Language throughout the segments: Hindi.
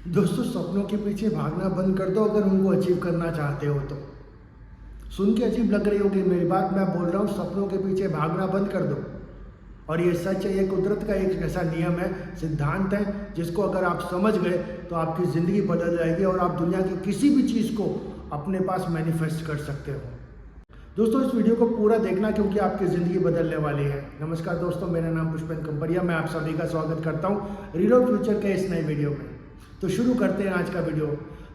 दोस्तों, सपनों के पीछे भागना बंद कर दो अगर उनको अचीव करना चाहते हो तो। सुन के अजीब लग रही होगी मेरी बात, मैं बोल रहा हूँ सपनों के पीछे भागना बंद कर दो। और ये सच है, ये कुदरत का एक ऐसा नियम है, सिद्धांत है, जिसको अगर आप समझ गए तो आपकी ज़िंदगी बदल जाएगी और आप दुनिया की किसी भी चीज़ को अपने पास मैनिफेस्ट कर सकते हो। दोस्तों, इस वीडियो को पूरा देखना क्योंकि आपकी ज़िंदगी बदलने वाली है। नमस्कार दोस्तों, मेरा नाम पुष्पेंद्र कंपरिया, मैं आप सभी का स्वागत करता हूँ रीड आउट फ्यूचर के इस नए वीडियो में। तो शुरू करते हैं आज का वीडियो।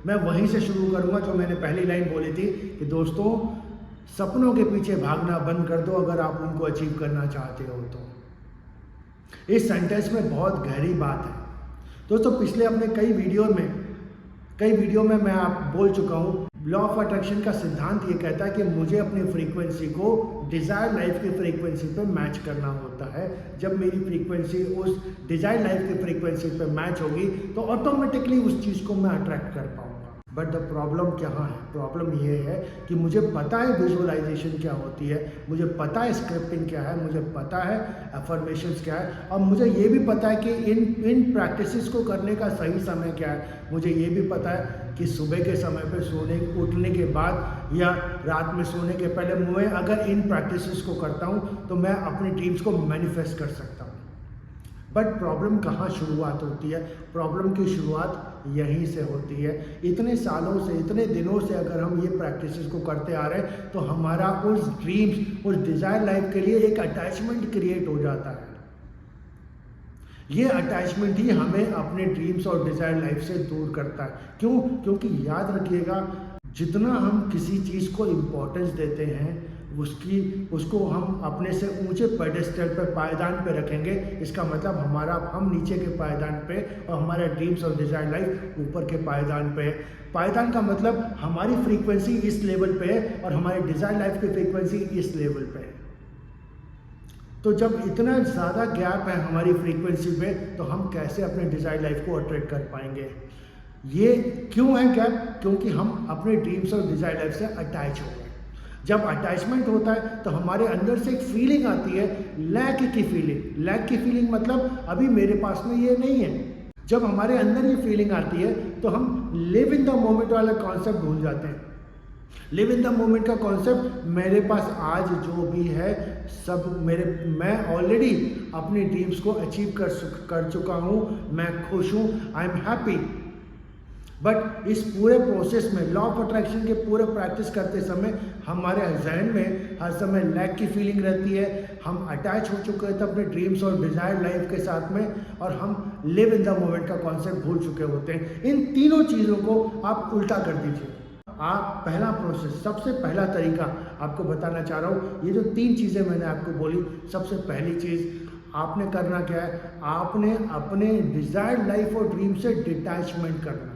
मैं वहीं से शुरू करूँगा जो मैंने पहली लाइन बोली थी कि दोस्तों, सपनों के पीछे भागना बंद कर दो अगर आप उनको अचीव करना चाहते हो तो। इस सेंटेंस में बहुत गहरी बात है दोस्तों। पिछले अपने कई वीडियो में मैं आप बोल चुका हूँ, लॉ ऑफ अट्रैक्शन का सिद्धांत ये कहता है कि मुझे अपनी फ्रीक्वेंसी को डिज़ायर लाइफ की फ्रीक्वेंसी पे मैच करना होता है। जब मेरी फ्रीक्वेंसी उस डिज़ायर लाइफ की फ्रीक्वेंसी पे मैच होगी तो ऑटोमेटिकली उस चीज़ को मैं अट्रैक्ट कर पाऊँगा। बट द प्रॉब्लम क्या है? प्रॉब्लम ये है कि मुझे पता है विजुअलाइजेशन क्या होती है, मुझे पता है स्क्रिप्टिंग क्या है, मुझे पता है अफर्मेशंस क्या है, और मुझे ये भी पता है कि इन प्रैक्टिसेस को करने का सही समय क्या है। मुझे ये भी पता है कि सुबह के समय पे उठने के बाद या रात में सोने के पहले मैं अगर इन प्रैक्टिसेस को करता हूँ तो मैं अपनी ड्रीम्स को मैनिफेस्ट कर सकता हूँ। बट प्रॉब्लम कहाँ शुरुआत होती है? प्रॉब्लम की शुरुआत यहीं से होती है। इतने सालों से, इतने दिनों से अगर हम ये प्रैक्टिसेस को करते आ रहे हैं तो हमारा उस ड्रीम्स, उस डिज़ायर लाइफ के लिए एक अटैचमेंट क्रिएट हो जाता है। ये अटैचमेंट ही हमें अपने ड्रीम्स और डिज़ायर लाइफ से दूर करता है। क्यों? क्योंकि याद रखिएगा, जितना हम किसी चीज़ को इम्पोर्टेंस देते हैं उसको हम अपने से ऊंचे पेडेस्टल पे, पायदान पे रखेंगे। इसका मतलब हम नीचे के पायदान पे और हमारे ड्रीम्स और डिज़ायर लाइफ ऊपर के पायदान पे है। पायदान का मतलब हमारी फ्रीक्वेंसी इस लेवल पे है और हमारी डिज़ायर लाइफ की फ्रीक्वेंसी इस लेवल पे है। तो जब इतना ज़्यादा गैप है हमारी फ्रीक्वेंसी पे तो हम कैसे अपने डिज़ायर लाइफ को अट्रैक्ट कर पाएंगे? ये क्यों है गैप? क्योंकि हम अपने ड्रीम्स और डिज़ायर लाइफ से अटैच हो गए। जब अटैचमेंट होता है तो हमारे अंदर से एक फीलिंग आती है, लैक की फीलिंग मतलब अभी मेरे पास में ये नहीं है। जब हमारे अंदर ये फीलिंग आती है तो हम लिव इन द मोमेंट वाला कॉन्सेप्ट भूल जाते हैं। लिव इन द मोमेंट का कॉन्सेप्ट, मेरे पास आज जो भी है सब मैं ऑलरेडी अपनी ड्रीम्स को अचीव कर चुका हूँ, मैं खुश हूँ, आई एम हैप्पी। बट इस पूरे प्रोसेस में, लॉ ऑफ अट्रैक्शन के पूरे प्रैक्टिस करते समय हमारे जहन में हर समय लैक की फीलिंग रहती है। हम अटैच हो चुके थे अपने ड्रीम्स और डिज़ायर लाइफ के साथ में और हम लिव इन द मोमेंट का कॉन्सेप्ट भूल चुके होते हैं। इन तीनों चीज़ों को आप उल्टा कर दीजिए। आप पहला प्रोसेस, सबसे पहला तरीका आपको बताना चाह रहा हूँ। ये जो 3 चीज़ें मैंने आपको बोली, सबसे पहली चीज़ आपने करना क्या है? आपने अपने डिज़ायर्ड लाइफ और ड्रीम से डिटैचमेंट करना है।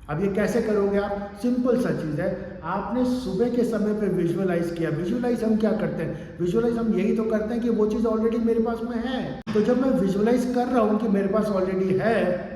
अब ये कैसे करोगे आप? सिंपल सा चीज़ है, आपने सुबह के समय पे विजुअलाइज किया। विजुअलाइज हम क्या करते हैं? विजुअलाइज हम यही तो करते हैं कि वो चीज़ ऑलरेडी मेरे पास में है। तो जब मैं विजुअलाइज कर रहा हूँ कि मेरे पास ऑलरेडी है,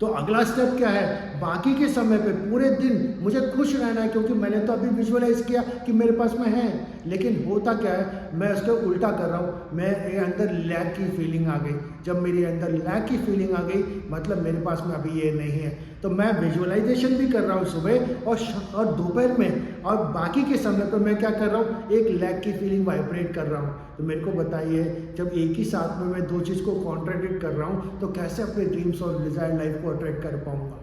तो अगला स्टेप क्या है? बाकी के समय पे पूरे दिन मुझे खुश रहना है क्योंकि मैंने तो अभी विजुअलाइज किया कि मेरे पास में है। लेकिन होता क्या है, मैं उसको उल्टा कर रहा हूँ। मेरे अंदर लैक की फीलिंग आ गई। जब मेरे अंदर लैक की फीलिंग आ गई मतलब मेरे पास में अभी ये नहीं है। तो मैं विजुअलाइजेशन भी कर रहा हूँ सुबह और दोपहर में, और बाकी के समय पर मैं क्या कर रहा हूँ? एक लैक की फीलिंग वाइब्रेट कर रहा हूँ। तो मेरे को बताइए, जब एक ही साथ में मैं 2 चीज़ को कॉन्ट्राडिक्ट कर रहा हूँ तो कैसे अपने ड्रीम्स और डिज़ायर लाइफ को अट्रैक्ट कर पाऊँगा?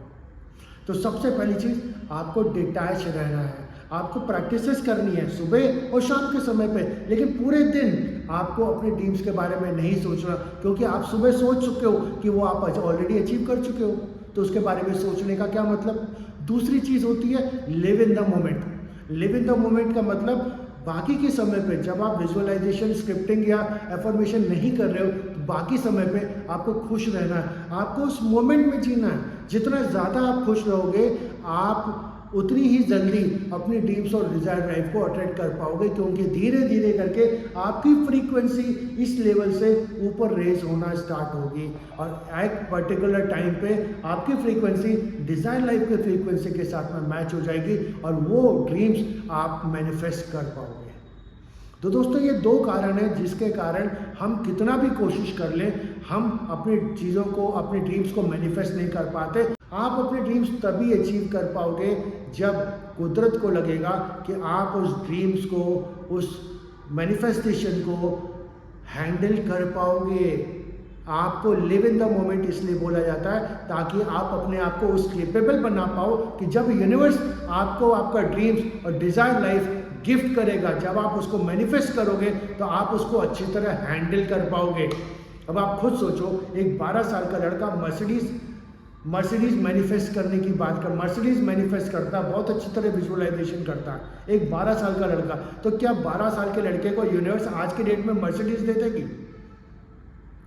तो सबसे पहली चीज़, आपको डिटैच रहना है। आपको प्रैक्टिसेस करनी है सुबह और शाम के समय पे, लेकिन पूरे दिन आपको अपने ड्रीम्स के बारे में नहीं सोचना, क्योंकि आप सुबह सोच चुके हो कि वो आप ऑलरेडी अचीव कर चुके हो। तो उसके बारे में सोचने का क्या मतलब? दूसरी चीज़ होती है live in the moment. Live in the moment का मतलब बाकी के समय पे जब आप विजुअलाइजेशन, स्क्रिप्टिंग या एफर्मेशन नहीं कर रहे हो तो बाकी समय पे आपको खुश रहना है, आपको उस मोमेंट में जीना है। जितना ज़्यादा आप खुश रहोगे, आप उतनी ही जल्दी अपनी ड्रीम्स और डिज़ायर लाइफ को अट्रैक्ट कर पाओगे, क्योंकि धीरे धीरे करके आपकी फ्रीक्वेंसी इस लेवल से ऊपर रेज होना स्टार्ट होगी और एक पर्टिकुलर टाइम पे आपकी फ्रीक्वेंसी डिज़ायर लाइफ के फ्रीक्वेंसी के साथ में मैच हो जाएगी और वो ड्रीम्स आप मैनिफेस्ट कर पाओगे। तो दोस्तों, ये 2 कारण हैं जिसके कारण हम कितना भी कोशिश कर लें, हम अपनी चीज़ों को, अपने ड्रीम्स को मैनिफेस्ट नहीं कर पाते। आप अपने ड्रीम्स तभी अचीव कर पाओगे जब कुदरत को लगेगा कि आप उस ड्रीम्स को, उस मैनिफेस्टेशन को हैंडल कर पाओगे। आपको लिव इन द मोमेंट इसलिए बोला जाता है ताकि आप अपने आप को उस केपेबल बना पाओ कि जब यूनिवर्स आपको आपका ड्रीम्स और डिज़ायर लाइफ गिफ्ट करेगा, जब आप उसको मैनिफेस्ट करोगे तो आप उसको अच्छी तरह हैंडल कर पाओगे। अब आप खुद सोचो, एक 12 साल का लड़का मर्सिडीज मैनिफेस्ट करने की बात कर, मर्सिडीज मैनिफेस्ट करता है, बहुत अच्छी तरह विजुअलाइजेशन करता है, एक 12 साल का लड़का। तो क्या 12 साल के लड़के को यूनिवर्स आज के डेट में मर्सिडीज दे देगी?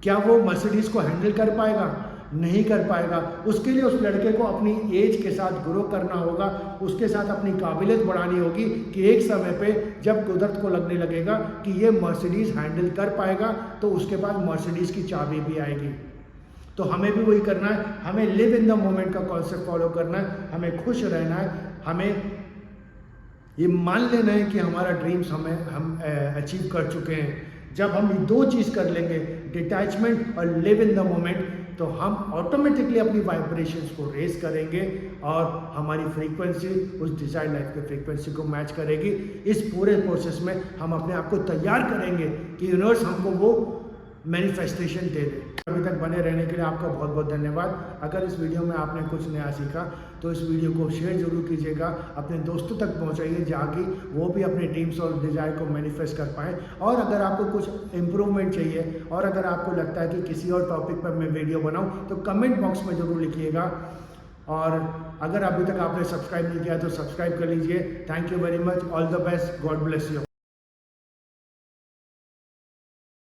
क्या वो मर्सिडीज को हैंडल कर पाएगा? नहीं कर पाएगा। उसके लिए उस लड़के को अपनी एज के साथ ग्रो करना होगा, उसके साथ अपनी काबिलियत बढ़ानी होगी कि एक समय पे जब कुदरत को लगने लगेगा कि ये मर्सिडीज हैंडल कर पाएगा तो उसके पास मर्सिडीज की चाबी भी आएगी। तो हमें भी वही करना है, हमें लिव इन द मोमेंट का कॉन्सेप्ट फॉलो करना है, हमें खुश रहना है, हमें ये मान लेना है कि हमारा ड्रीम्स हम अचीव कर चुके हैं। जब हम ये दो चीज़ कर लेंगे, डिटैचमेंट और लिव इन द मोमेंट, तो हम ऑटोमेटिकली अपनी वाइब्रेशंस को रेज करेंगे और हमारी फ्रीक्वेंसी उस डिजायर लाइफ के फ्रीक्वेंसी को मैच करेगी। इस पूरे प्रोसेस में हम अपने आप को तैयार करेंगे कि यूनिवर्स हमको वो मैनिफेस्टेशन दे दे। अभी तक बने रहने के लिए आपका बहुत बहुत धन्यवाद। अगर इस वीडियो में आपने कुछ नया सीखा तो इस वीडियो को शेयर जरूर कीजिएगा, अपने दोस्तों तक पहुंचाइए ताकि वो भी अपने ड्रीम्स और डिज़ायर को मैनिफेस्ट कर पाएँ। और अगर आपको कुछ इम्प्रूवमेंट चाहिए और अगर आपको लगता है कि किसी और टॉपिक पर मैं वीडियो बनाऊँ तो कमेंट बॉक्स में ज़रूर लिखिएगा। और अगर अभी तक आपने सब्सक्राइब नहीं किया तो सब्सक्राइब कर लीजिए। Thank you very much, all the best, God bless you.